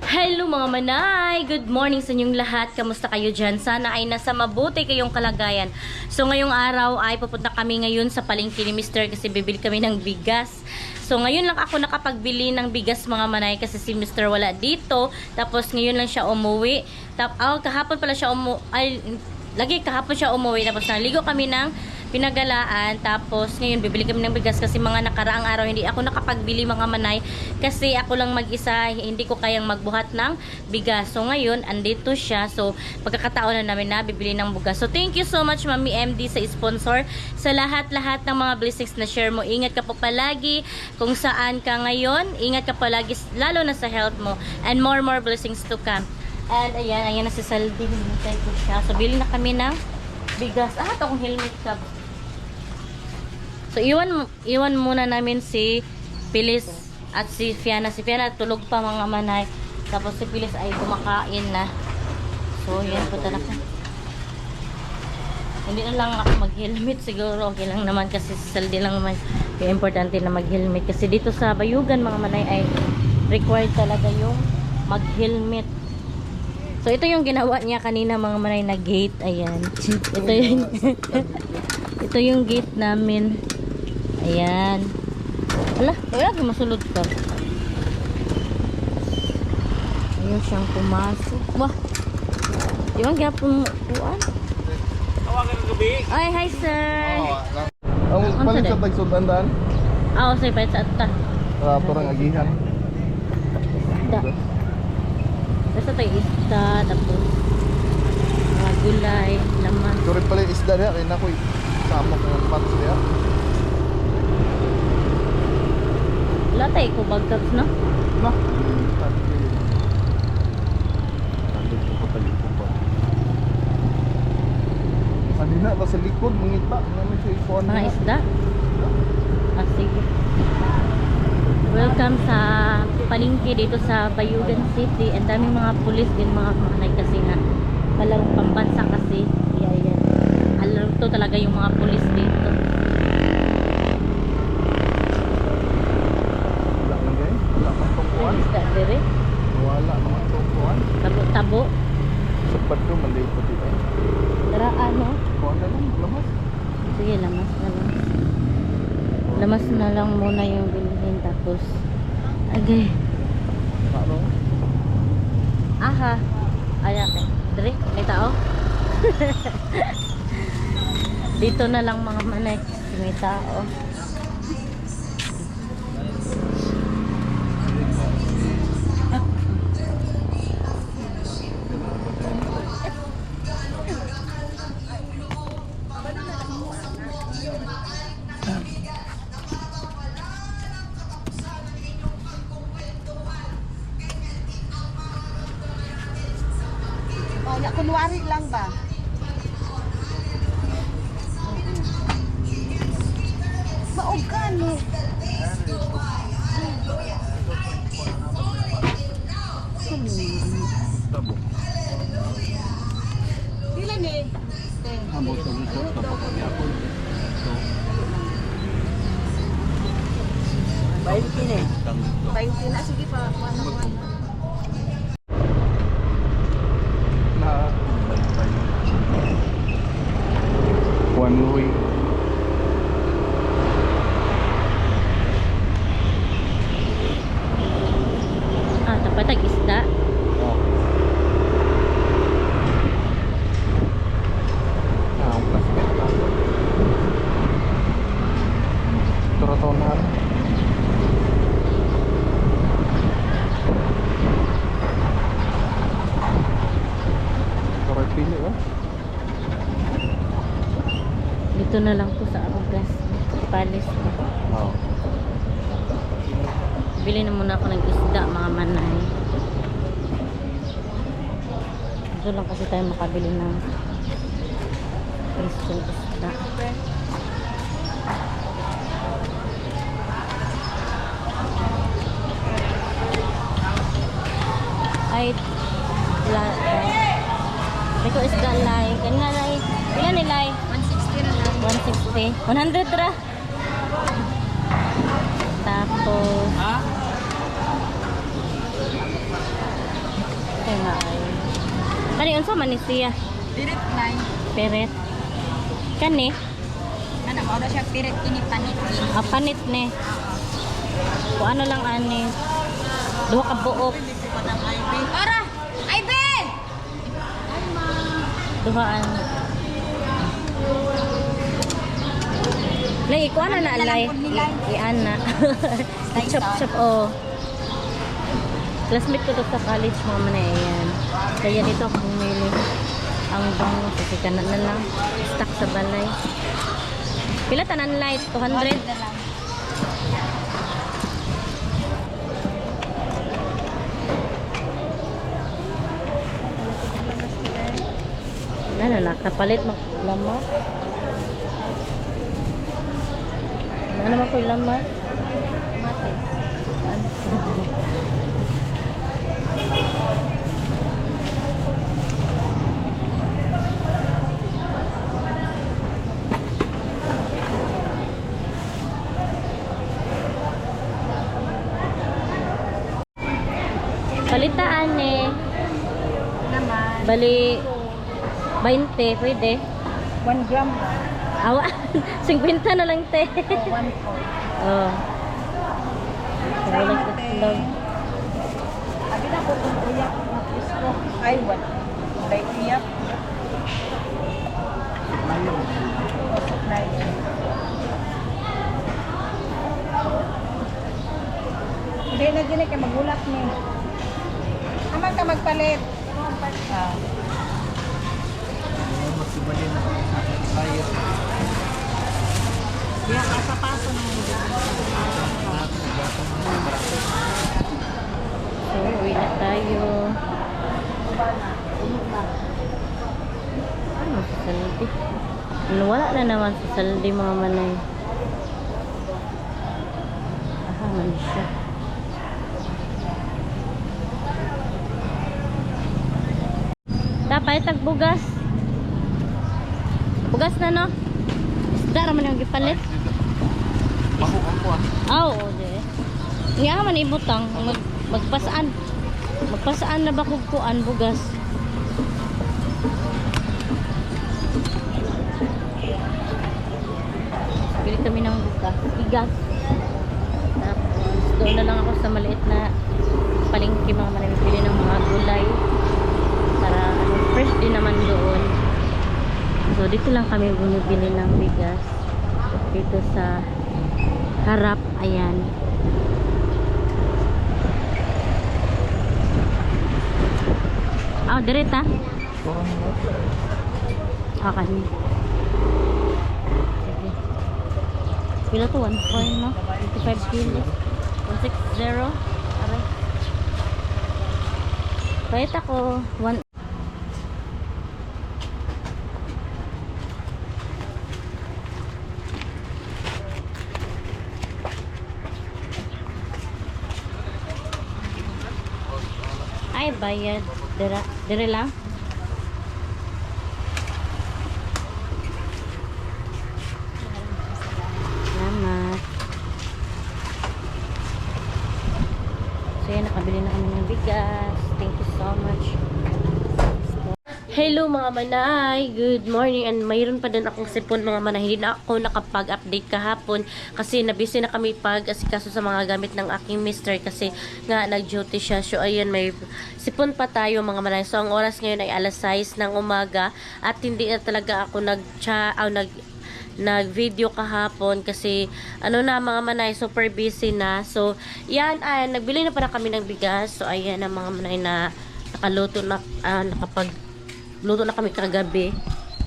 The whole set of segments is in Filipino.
Hello mga manay! Good morning sa inyong lahat. Kamusta kayo dyan? Sana ay nasa mabuti kayong kalagayan. So ngayong araw ay pupunta kami ngayon sa palengke ni Mr. kasi bibili kami ng bigas. So ngayon lang ako nakapagbili ng bigas mga manay kasi si Mr. wala dito. Tapos ngayon lang siya umuwi. Kahapon pala siya kahapon siya umuwi. Tapos naligo kami ng pinagalaan. Tapos ngayon bibili kami ng bigas kasi mga nakaraang araw hindi ako nakapagbili mga manay kasi ako lang mag-isa, hindi ko kayang magbuhat ng bigas. So ngayon andito siya. So pagkakataon na namin na bibili ng bigas. So thank you so much Mami MD sa sponsor, sa lahat-lahat ng mga blessings na share mo. Ingat ka po palagi kung saan ka ngayon. Ingat ka palagi lalo na sa health mo, and more blessings to come. And ayan na si Saldi, hinintay ko siya. So bili na kami ng bigas. Ito akong helmet ka. So iwan muna namin si Pilis at si Fiana. Si Fiana tulog pa mga manay. Tapos si Pilis ay kumakain na. So yan po talaga. Hindi na lang ako mag-helmet siguro. Okay lang naman kasi si Saldi lang naman. Kaya importante na mag-helmet. Kasi dito sa Bayugan mga manay ay required talaga yung mag-helmet. So ito yung ginawa niya kanina mga manay na gate. Ayan. Ito yung gate namin. Ayan. Wala masulod ka. Ayun siyang pumasok. Wah. Di ba gyapon kuan? Tawagan ng gabi. Ay, hi sir. Ang palit sa tagsundan. Oo, say palit sa atta. Parang agihan. Da. Basta tayo isda, tapos mga gulay, laman. Sorry pala yung isda niya, kaya na ko sama ko ng pats niya. Wala tayo ko bagtaps, no? Na? Kanina, nasa likod, mangita. Namin siya ikuan Mga isda? Ah, sige. Welcome sa palengke dito sa Bayugan City. Ang daming mga pulis din mga manay kasi nga malarong pambansa kasi. Yan. Alam to talaga yung mga pulis dito. Wala man guys, wala man tungkuan. Isda dire. Wala naman tungkuan. Tabo-tabo. Sapat ko, mali ko dito. Tara ano? Kuha na lang, lamas. Sige, lamas na lang. Lamas na lang muna yung bilhin tapos agay. Ano? Aha. Ayan eh. Dire, may tao. Dito na lang mga manay. May tao. Kunwari lang ba? Maugkan eh. Tabo. Pila ni? Ambot sa gusto, tabo ko niya ako. Baik ni. Baik na sige pa. Na one way. Tapatag isda. Ang plastic. Turatonahan. Turot pili oh. Dito na lang po sa Arugas. Palis. Oo. Bili na muna ako ng isda mga manay. Dito lang kasi tayo makabili ng pristong isda. Ay, ito isda lay. Kanina lay. Ilan ni lay? 160 na lang. 160. 100 ra. Tapos Ani unsa man ni siya? Pirit 9. Peret. Kani? Ano, mao na siya pirit kini panit. Panit ni. O ano lang ani. Duha ka buok. Ora! Iben! Duha ano. Lay, ikuha na alay. Iana. Chop-chop, oh. Classmate ko to sa college, mga manay. Ayan. Kaya dito ako bumili. Ang bango. Kasi kanan na lang. Stock sa balay. Pila tanan light? 200? Ano, nakapalit lamang. Ano naman ko yung laman? Mate. Palitaan eh. Naman. Bali 20, pwede. 1 gram. Awa, 50 na lang te. O 1 Oh. Walang itlog. Abi na ko kung uyak na pisko. Ay, what? Like uyak. Hindi na din kay magulat ni. Aman ka magpalit. Ah. Magsibalin na tayo. Yan, asa paso ng So, uwi na tayo. Ano sa saldi? Wala na naman sa saldi mga manay. Aha, man siya. Tapay tagbugas. Bugas na no? Isda naman yung gipalit. Baho ang kuha. Oo, de. Nga man ibutang magpasaan. Magpasaan na ba kung kuan bugas? Bili kami ng bugas. Igas. Tapos doon na lang ako sa maliit na palengke mga manamipili ng mga gulay. Para fresh din naman doon. So dito lang kami bumibili ng bigas. Dito sa harap, ayan. Oh, direta. Okay. Sige. Pila to? 1 point, no? 25 kilos. 160. Aray. Kahit ako, 1. Ay, bayad. Dire lang. Salamat. So, yan. Nakabili na kami ng bigas. Thank you so much. Hello mga manay, good morning, and mayroon pa din akong sipon mga manay. Hindi na ako nakapag-update kahapon kasi nabisi na kami pag-asikaso sa mga gamit ng aking mister kasi nga nag-duty siya. So ayun, may sipon pa tayo mga manay. So ang oras ngayon ay alas 6 ng umaga at hindi na talaga ako nag-video kahapon kasi ano na mga manay, super busy na. So yan, nagbili na para kami ng bigas. So ayan ang mga manay na nakaluto na, luto na kami kagabi.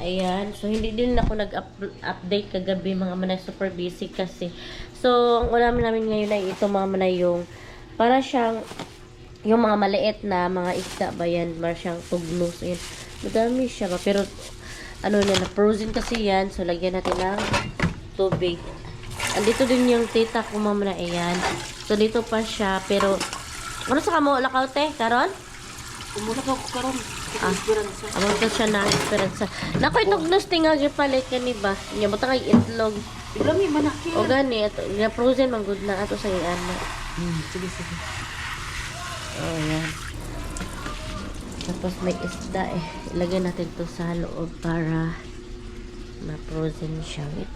Ayan. So, hindi din ako nag-update kagabi mga manay. Super busy kasi. So, ang ulam namin ngayon ay ito mga manay yung para siyang yung mga maliit na mga isda ba yan. Para siyang tuglo. So, yan. Madami siya ba. Pero, ano na frozen kasi yan. So, lagyan natin ng tubig. Andito din yung tita ko mga manay. Ayan. So, dito pa siya. Pero, ano sa kamo? Lakaw te? Karon? Umulak ako karon. Amang ka siya na esperanza. Nakoy tugnos tingag palit kani ba? Nya buta kay itlog. Lami manaki. O gani ato nga frozen man good na ato sa iyan. Sige. Oh yan. Tapos may isda eh. Ilagay natin to sa loob para ma-frozen siya. Wait.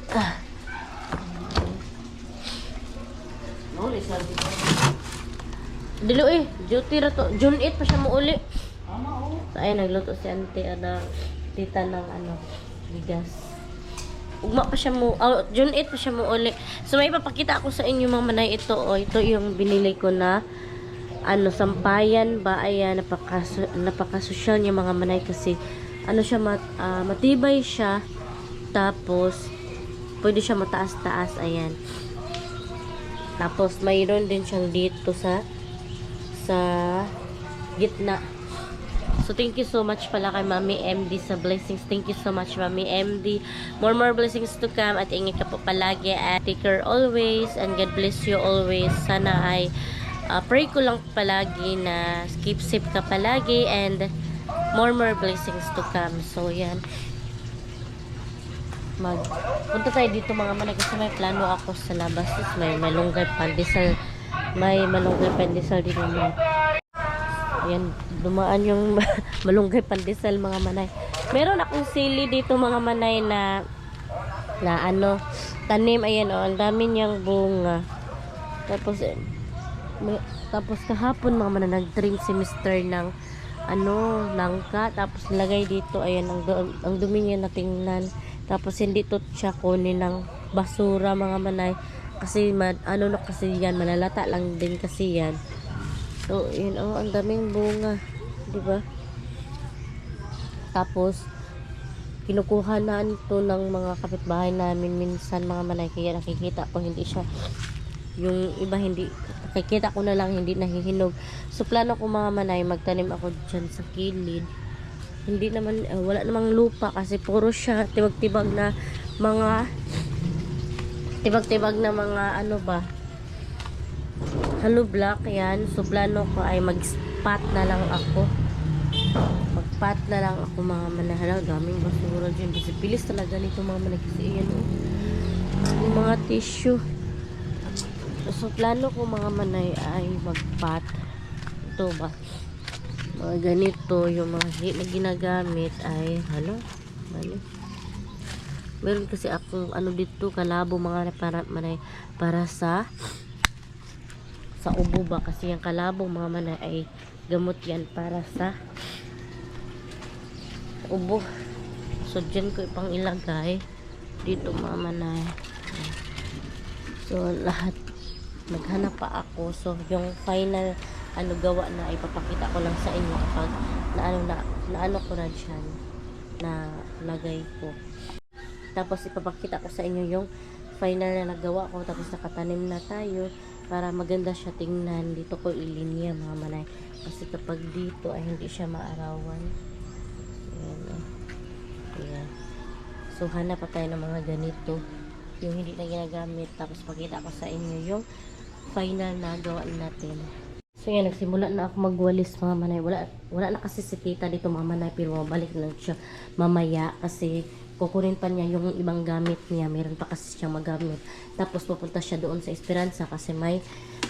Dilo eh. Duty ra to. June 8 pa siya mo uli. So, ayun, nagluto si auntie na tita ng bigas. Ugma pa siya mo, June 8 pa siya mo uli. So, may papakita ako sa inyo mga manay ito. Ito yung binili ko na sampayan ba. Ayan, napakasosyal niya mga manay kasi siya, matibay siya. Tapos, pwede siya mataas-taas. Ayan. Tapos, mayroon din siyang dito sa gitna. So, thank you so much pala kay Mami MD sa blessings. Thank you so much, Mami MD. More blessings to come. At ingat ka po palagi. At take care always. And God bless you always. Sana ay pray ko lang palagi na keep safe ka palagi. And more blessings to come. So, yan. Punta tayo dito mga manay kasi may plano ako sa labas. May malunggay pandesal. May malunggay pandesal din naman. Ayan, dumaan yung malunggay pandesal mga manay. Meron akong sili dito mga manay na tanim. Ayan ang dami niyang bunga. Tapos kahapon mga manay nag-trim si Mr. ng langka. Tapos nilagay dito. Ayan, ang dumi niya natingnan. Tapos hindi to siya kunin ng basura mga manay. Kasi kasi yan, malalata lang din kasi yan. So, yun, ang daming bunga. Diba? Tapos, kinukuha na ito ng mga kapitbahay namin minsan mga manay. Kaya nakikita ko hindi siya, yung iba hindi, nakikita ko na lang hindi nahihinog. So, plano ko mga manay, magtanim ako dyan sa kilid. Hindi naman, wala namang lupa kasi puro siya tibag-tibag na mga hollow block yan. So plano ko ay mag-spot na lang ako. Mag-pot na lang ako mga manahalaw. Daming basura dyan. Kasi pilis talaga nito mga manahalaw. Kasi yan yung mga tissue. So plano ko mga manay ay mag-pot. Ito ba? Mga ganito. Yung mga na ginagamit ay bali. Meron kasi akong dito kalabo mga para sa ubo ba kasi yung kalabo mga manay ay gamot yan para sa ubo. So dyan ko ipang ilagay dito mga manay. So lahat naghanap pa ako. So yung final gawa na ipapakita ko lang sa inyo kapag na ko na dyan na lagay ko. Tapos ipapakita ko sa inyo yung final na nagawa ko. Tapos nakatanim na tayo para maganda siya tingnan. Dito ko ilinya mga manay. Kasi kapag dito ay hindi siya maarawan. Ayan. Ayan. So hanap pa tayo ng mga ganito. Yung hindi na ginagamit. Tapos pakita ko sa inyo yung final na gawa natin. So yan, nagsimula na ako magwalis mga manay. Wala na kasi si tita dito mga manay. Pero mabalik na siya mamaya kasi kukunin pa niya yung ibang gamit niya. Meron pa kasi siyang magamit. Tapos pupunta siya doon sa Esperanza kasi may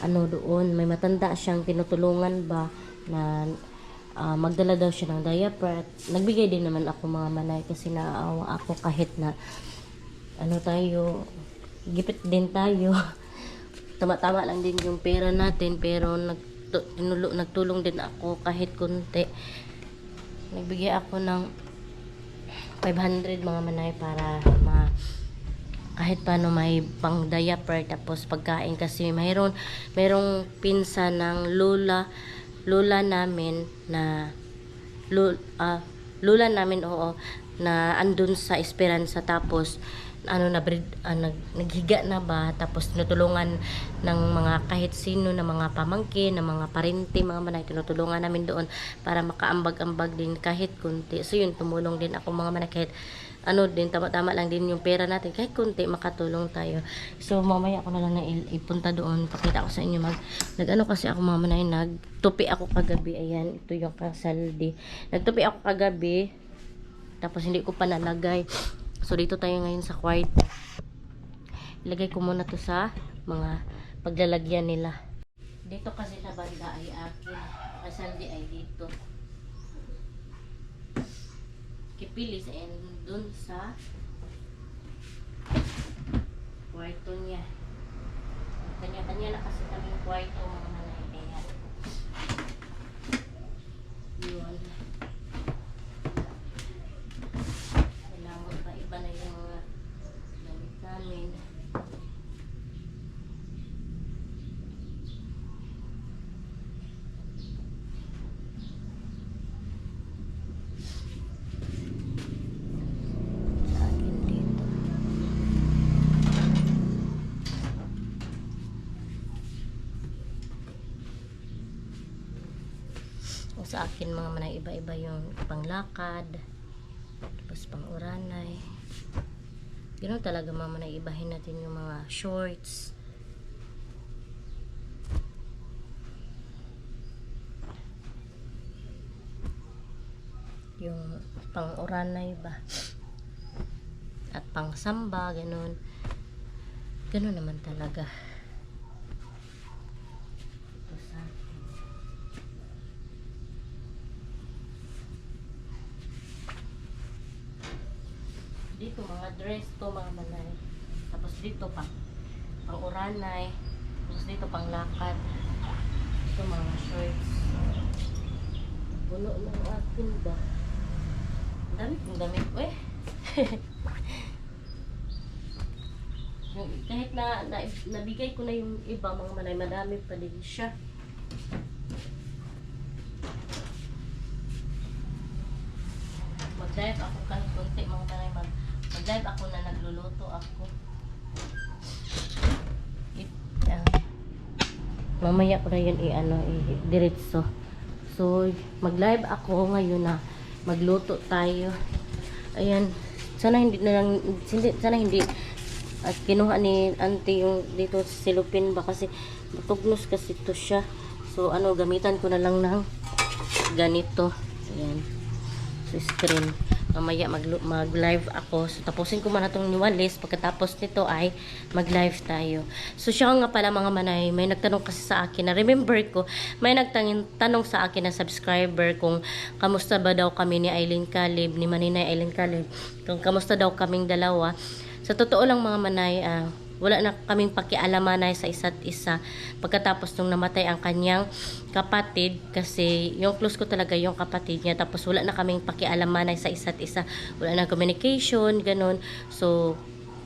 doon, may matanda siyang tinutulungan ba na magdala daw siya ng diaper. Nagbigay din naman ako mga manay kasi naaawa ako kahit na tayo, gipit din tayo. Tama-tama lang din yung pera natin pero nagtulong din ako kahit kunti. Nagbigay ako ng 500 mga manay para kahit paano may pang diaper tapos pagkain kasi mayroong pinsan ng lola namin na lola namin na andun sa Esperanza tapos naghiga na ba tapos tinutulungan ng mga kahit sino na mga pamangkin na mga parente mga manay tinutulungan namin doon para makaambag-ambag din kahit kunti. So yun, tumulong din ako mga manay kahit din tama-tama lang din yung pera natin kahit kunti makatulong tayo. So mamaya ako na lang ipunta doon, pakita ko sa inyo kasi ako mga manay, nagtupi ako kagabi. Ayan, ito yung kasaldi. Nagtupi ako kagabi tapos hindi ko pa nalagay. So dito tayo ngayon sa kwarto. Ilagay ko muna to sa mga paglalagyan nila. Dito kasi sa banda ay akin. Kasaldi ay dito. Kipilis and dun sa kwarto niya. Kanya-kanya na kasi kami kwarto mga manay. Kaya yun. Kailangan pa iba na yung mga gamit namin. Sa akin dito. Sa akin mga manay, iba-iba yung panglakad, tapos pang uranay. Ganoon talaga mga manay, ibahin natin yung mga shorts. Yung pang uranay ba? At pang samba, ganoon. Ganoon naman talaga. Ito sa akin. Dito mga dress to mga manay. Tapos dito pang uranay. Tapos dito pang lakad. Ito mga shorts. Puno ng akin ba? Ang dami kong damit. Kahit nabigay ko na yung iba mga manay, madami pa din siya. Mag-live ako kahit konti mga manay. Mag-live ako na nagluluto ako. Mamaya ko na yun diretso. So, mag-live ako ngayon na magluto tayo. Ayan. Sana hindi at kinuha ni auntie yung dito sa silupin ba kasi matugnos kasi to siya. So, gamitan ko na lang ng ganito. Ayan. So, screen. Mamaya mag-live ako. So, tapusin ko muna itong niwalis. Pagkatapos nito ay mag-live tayo. So, siya nga pala mga manay, may nagtanong kasi sa akin na remember ko, may nagtanong sa akin na subscriber kung kamusta ba daw kami ni Aileen Caleb, ni Maninay Aileen Caleb. Kung kamusta daw kaming dalawa. Sa totoo lang mga manay, wala na kaming pakialamanay sa isa't isa pagkatapos nung namatay ang kanyang kapatid, kasi yung close ko talaga yung kapatid niya, tapos wala na kaming pakialamanay sa isa't isa, wala na communication, ganun. So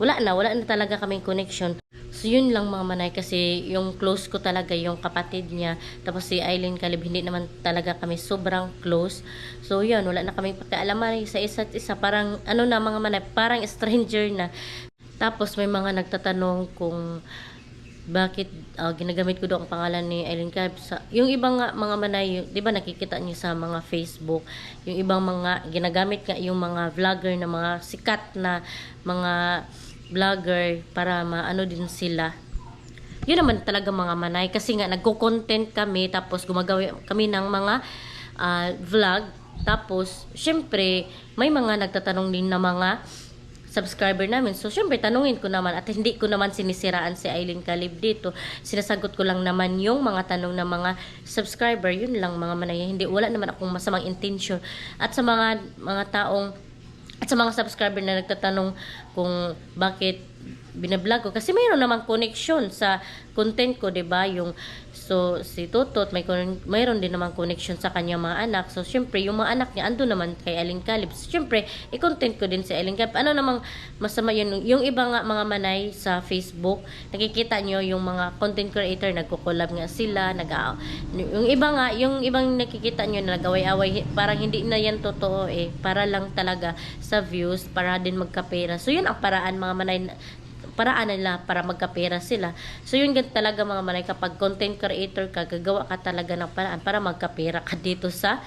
wala na talaga kaming connection. So yun lang mga manay, kasi yung close ko talaga yung kapatid niya, tapos si Aileen Caleb hindi naman talaga kami sobrang close. So yun, wala na kaming pakialamanay sa isa't isa, parang na mga manay, parang stranger na. Tapos may mga nagtatanong kung bakit ginagamit ko daw ang pangalan ni Aileen Caleb. Yung ibang mga manay, di ba nakikita niyo sa mga Facebook, yung ibang mga ginagamit nga yung mga vlogger na mga sikat na mga vlogger para maano din sila. Yun naman talaga mga manay, kasi nga nagko-content kami, tapos gumagawa kami ng mga vlog. Tapos syempre may mga nagtatanong din na mga subscriber namin. So, syempre, tanungin ko naman at hindi ko naman sinisiraan si Aileen Caleb dito. Sinasagot ko lang naman yung mga tanong ng mga subscriber. Yun lang mga manay. Wala naman akong masamang intention. At sa mga taong at sa mga subscriber na nagtatanong kung bakit binablog ko, kasi mayroon namang connection sa content ko, 'di ba? So si Totot mayroon din namang connection sa kanyang mga anak. So syempre yung mga anak niya ando naman kay Aileen Caleb. So, syempre i-content ko din si Aileen Caleb. Ano namang masama yun? Yung iba nga mga manay sa Facebook, nakikita nyo yung mga content creator nagko-collab nga sila, yung ibang nakikita nyo na nag-away-away, parang hindi na yan totoo para lang talaga sa views, para din magkapera. So yun ang paraan mga manay, paraan nila para magkapera sila. So yun ganun talaga mga manay, kapag content creator ka, gagawa ka talaga ng paraan para magkapera ka dito sa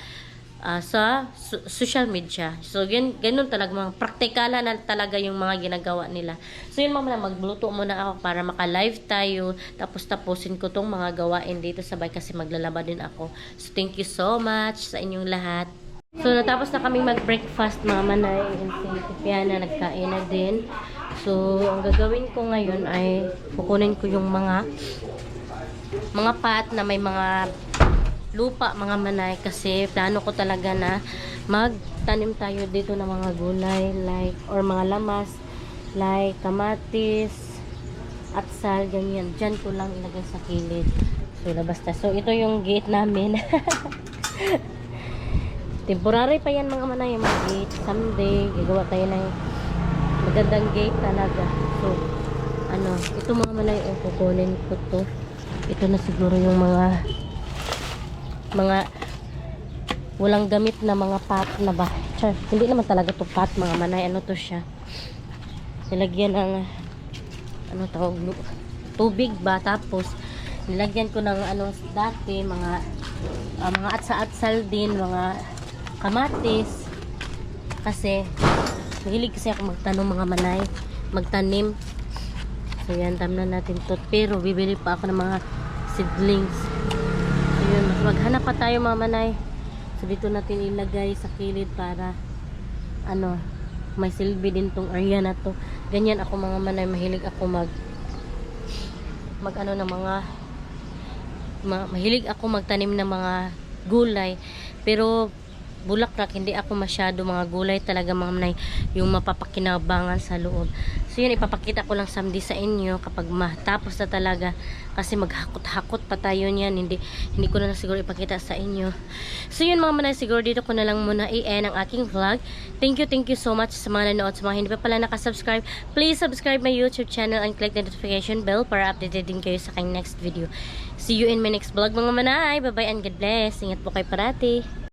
social media. So ganun talaga, mga praktikala na talaga yung mga ginagawa nila. So yun mga manay, magluto muna ako para maka-live tayo, tapos tapusin ko tong mga gawain dito sabay, kasi maglalaba din ako. So thank you so much sa inyong lahat. So, natapos na kaming mag-breakfast mga manay, and si Tipiana nagkain na din. So, ang gagawin ko ngayon ay kukunin ko yung mga pot na may mga lupa mga manay kasi plano ko talaga na magtanim tayo dito ng mga gulay like or mga lamas like kamatis, atsal, ganyan. Diyan ko lang ilagay sa kilid. So basta. So ito yung gate namin. Temporary pa yan mga manay, mga gate. Someday gagawa tayo ng magandang gate talaga. So ito mga manay, kukunin ko to. Ito na siguro yung mga walang gamit na mga pot na ba. Char, hindi naman talaga to pot mga manay. Ano to siya? Nilagyan ng tawag, tubig ba, tapos nilagyan ko ng dati mga atsa-atsal din, mga kamatis kasi mahilig kasi ako magtanim. So yan, tamnan natin to, pero bibili pa ako ng mga seedlings. So yun, maghanap pa tayo mga manay. So dito natin ilagay sa kilid para may silbi din tong area na to. Ganyan ako mga manay, mahilig ako mahilig ako magtanim ng mga gulay, pero bulaklak hindi ako masyado. Mga gulay talaga mga manay yung mapapakinabangan sa loob. So yun, ipapakita ko lang someday sa inyo kapag matapos na talaga, kasi maghakot-hakot pa tayo niyan. Hindi ko na siguro ipakita sa inyo. So yun mga manay, siguro dito ko na lang muna i-end ang aking vlog. Thank you so much sa mga nanood. Sa mga hindi pa pala nakasubscribe, please subscribe my YouTube channel and click the notification bell para updated din kayo sa aking next video. See you in my next vlog mga manay. Bye bye and God bless. Ingat po kayo parati.